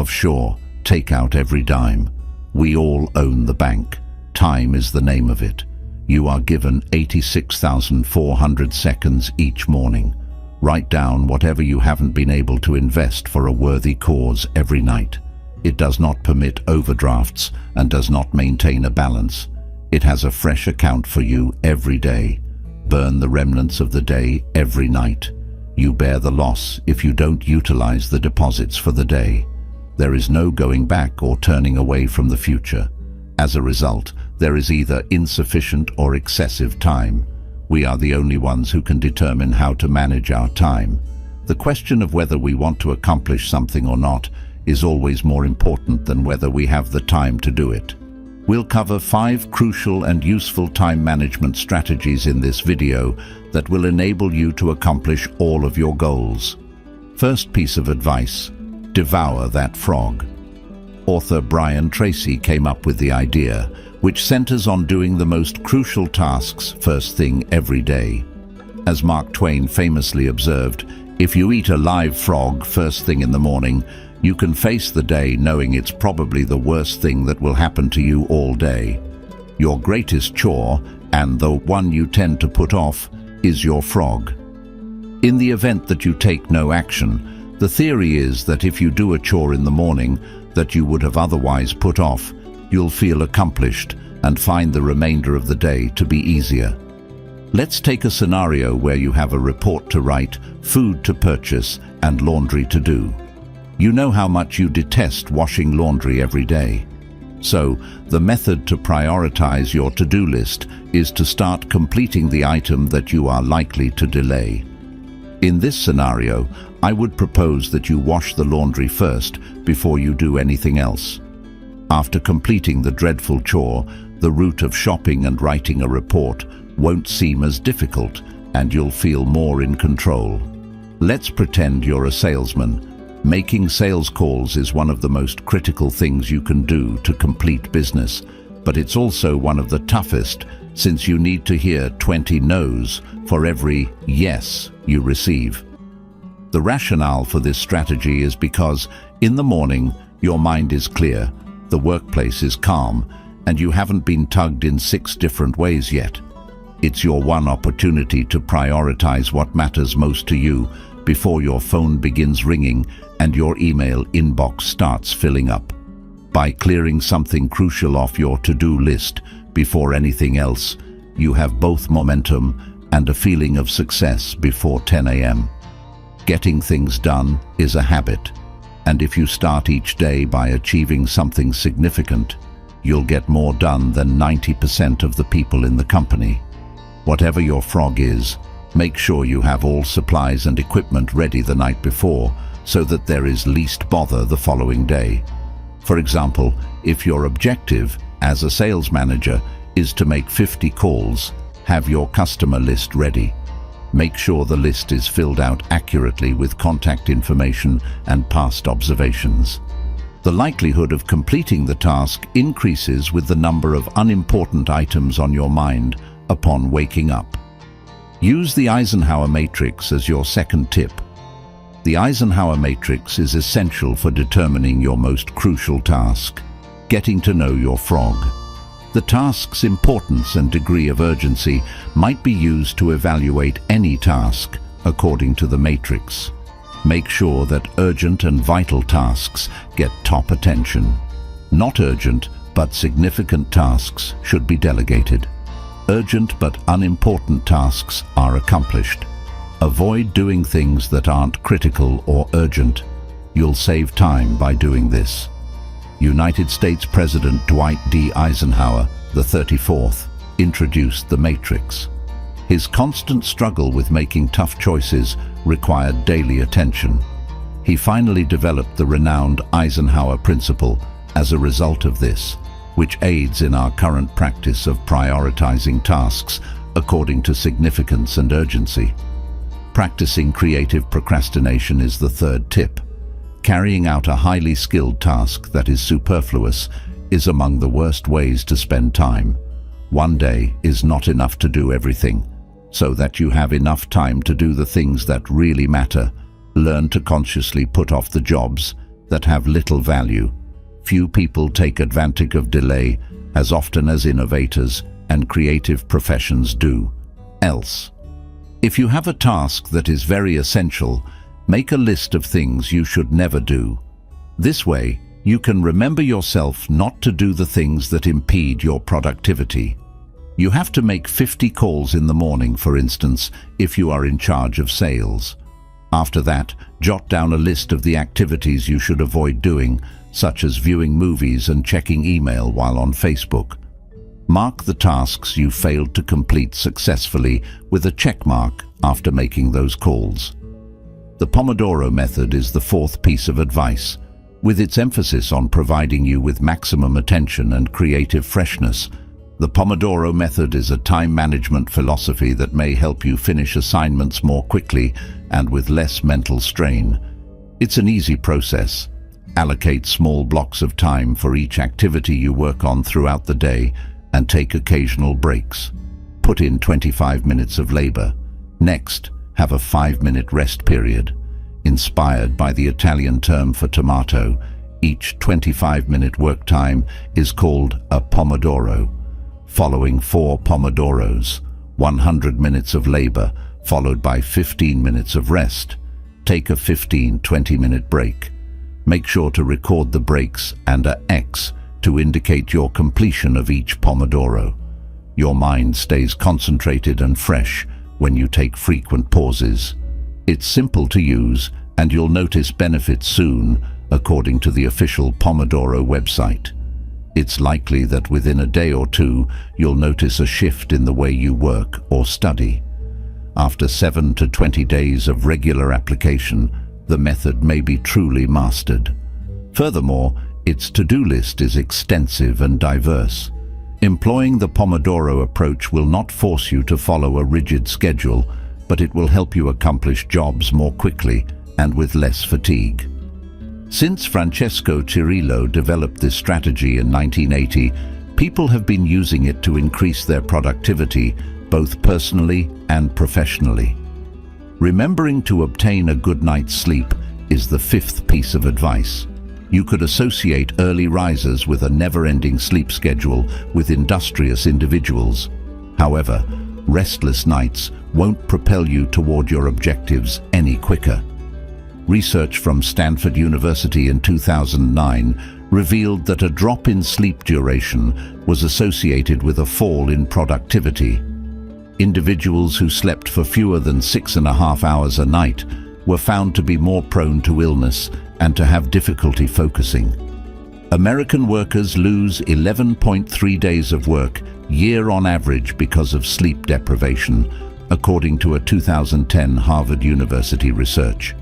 Sure, take out every dime. We all own the bank. Time is the name of it. You are given 86,400 seconds each morning. Write down whatever you haven't been able to invest for a worthy cause every night. It does not permit overdrafts and does not maintain a balance. It has a fresh account for you every day. Burn the remnants of the day every night. You bear the loss if you don't utilize the deposits for the day. There is no going back or turning away from the future. As a result, there is either insufficient or excessive time. We are the only ones who can determine how to manage our time. The question of whether we want to accomplish something or not is always more important than whether we have the time to do it. We'll cover 5 crucial and useful time management strategies in this video that will enable you to accomplish all of your goals. First piece of advice: devour that frog. Author Brian Tracy came up with the idea, which centers on doing the most crucial tasks first thing every day. As Mark Twain famously observed, if you eat a live frog first thing in the morning, you can face the day knowing it's probably the worst thing that will happen to you all day. Your greatest chore, and the one you tend to put off, is your frog. In the event that you take no action, the theory is that if you do a chore in the morning that you would have otherwise put off, you'll feel accomplished and find the remainder of the day to be easier. Let's take a scenario where you have a report to write, food to purchase, and laundry to do. You know how much you detest washing laundry every day. So, the method to prioritize your to-do list is to start completing the item that you are likely to delay. In this scenario, I would propose that you wash the laundry first before you do anything else. After completing the dreadful chore, the route of shopping and writing a report won't seem as difficult, and you'll feel more in control. Let's pretend you're a salesman. Making sales calls is one of the most critical things you can do to complete business, but it's also one of the toughest, since you need to hear 20 no's for every yes you receive. The rationale for this strategy is because, in the morning, your mind is clear, the workplace is calm, and you haven't been tugged in 6 different ways yet. It's your one opportunity to prioritize what matters most to you before your phone begins ringing and your email inbox starts filling up. By clearing something crucial off your to-do list before anything else, you have both momentum and a feeling of success before 10 a.m. Getting things done is a habit, and if you start each day by achieving something significant, you'll get more done than 90% of the people in the company. Whatever your frog is, make sure you have all supplies and equipment ready the night before so that there is least bother the following day. For example, if your objective as a sales manager is to make 50 calls, have your customer list ready. Make sure the list is filled out accurately with contact information and past observations. The likelihood of completing the task increases with the number of unimportant items on your mind upon waking up. Use the Eisenhower matrix as your second tip. The Eisenhower matrix is essential for determining your most crucial task, getting to know your frog. The task's importance and degree of urgency might be used to evaluate any task according to the matrix. Make sure that urgent and vital tasks get top attention. Not urgent but significant tasks should be delegated. Urgent but unimportant tasks are accomplished. Avoid doing things that aren't critical or urgent. You'll save time by doing this. United States President Dwight D. Eisenhower, the 34th, introduced the matrix. His constant struggle with making tough choices required daily attention. He finally developed the renowned Eisenhower principle as a result of this, which aids in our current practice of prioritizing tasks according to significance and urgency. Practicing creative procrastination is the third tip. Carrying out a highly skilled task that is superfluous is among the worst ways to spend time. One day is not enough to do everything. So that you have enough time to do the things that really matter, learn to consciously put off the jobs that have little value. Few people take advantage of delay as often as innovators and creative professions do. Else, If you have a task that is very essential, make a list of things you should never do. This way, you can remember yourself not to do the things that impede your productivity. You have to make 50 calls in the morning, for instance, if you are in charge of sales. After that, jot down a list of the activities you should avoid doing, such as viewing movies and checking email while on Facebook. Mark the tasks you failed to complete successfully with a check mark after making those calls. The Pomodoro method is the fourth piece of advice. With its emphasis on providing you with maximum attention and creative freshness, the Pomodoro method is a time management philosophy that may help you finish assignments more quickly and with less mental strain. It's an easy process. Allocate small blocks of time for each activity you work on throughout the day and take occasional breaks. Put in 25 minutes of labor. Next, have a 5-minute rest period. Inspired by the Italian term for tomato, each 25-minute work time is called a pomodoro. Following 4 pomodoros, 100 minutes of labor, followed by 15 minutes of rest. Take a 15-20-minute break. Make sure to record the breaks and a X to indicate your completion of each pomodoro. Your mind stays concentrated and fresh when you take frequent pauses. It's simple to use, and you'll notice benefits soon, according to the official Pomodoro website. It's likely that within a day or two, you'll notice a shift in the way you work or study. After 7 to 20 days of regular application, the method may be truly mastered. Furthermore, its to-do list is extensive and diverse. Employing the Pomodoro approach will not force you to follow a rigid schedule, but it will help you accomplish jobs more quickly and with less fatigue. Since Francesco Cirillo developed this strategy in 1980, people have been using it to increase their productivity, both personally and professionally. Remembering to obtain a good night's sleep is the fifth piece of advice. You could associate early risers with a never-ending sleep schedule with industrious individuals. However, restless nights won't propel you toward your objectives any quicker. Research from Stanford University in 2009 revealed that a drop in sleep duration was associated with a fall in productivity. Individuals who slept for fewer than 6.5 hours a night were found to be more prone to illness and to have difficulty focusing. American workers lose 11.3 days of work year on average because of sleep deprivation, according to a 2010 Harvard University research.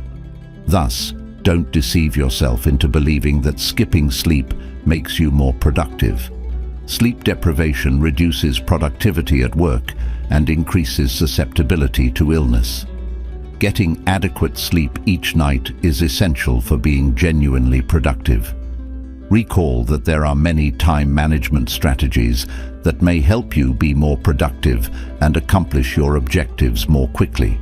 Thus, don't deceive yourself into believing that skipping sleep makes you more productive. Sleep deprivation reduces productivity at work and increases susceptibility to illness. Getting adequate sleep each night is essential for being genuinely productive. Recall that there are many time management strategies that may help you be more productive and accomplish your objectives more quickly.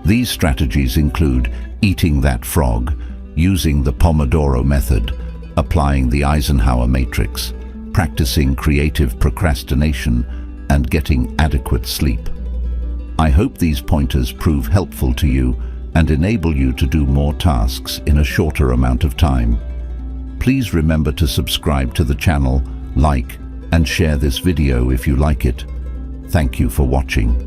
These strategies include eating that frog, using the Pomodoro method, applying the Eisenhower matrix, practicing creative procrastination, and getting adequate sleep. I hope these pointers prove helpful to you and enable you to do more tasks in a shorter amount of time. Please remember to subscribe to the channel, like, and share this video if you like it. Thank you for watching.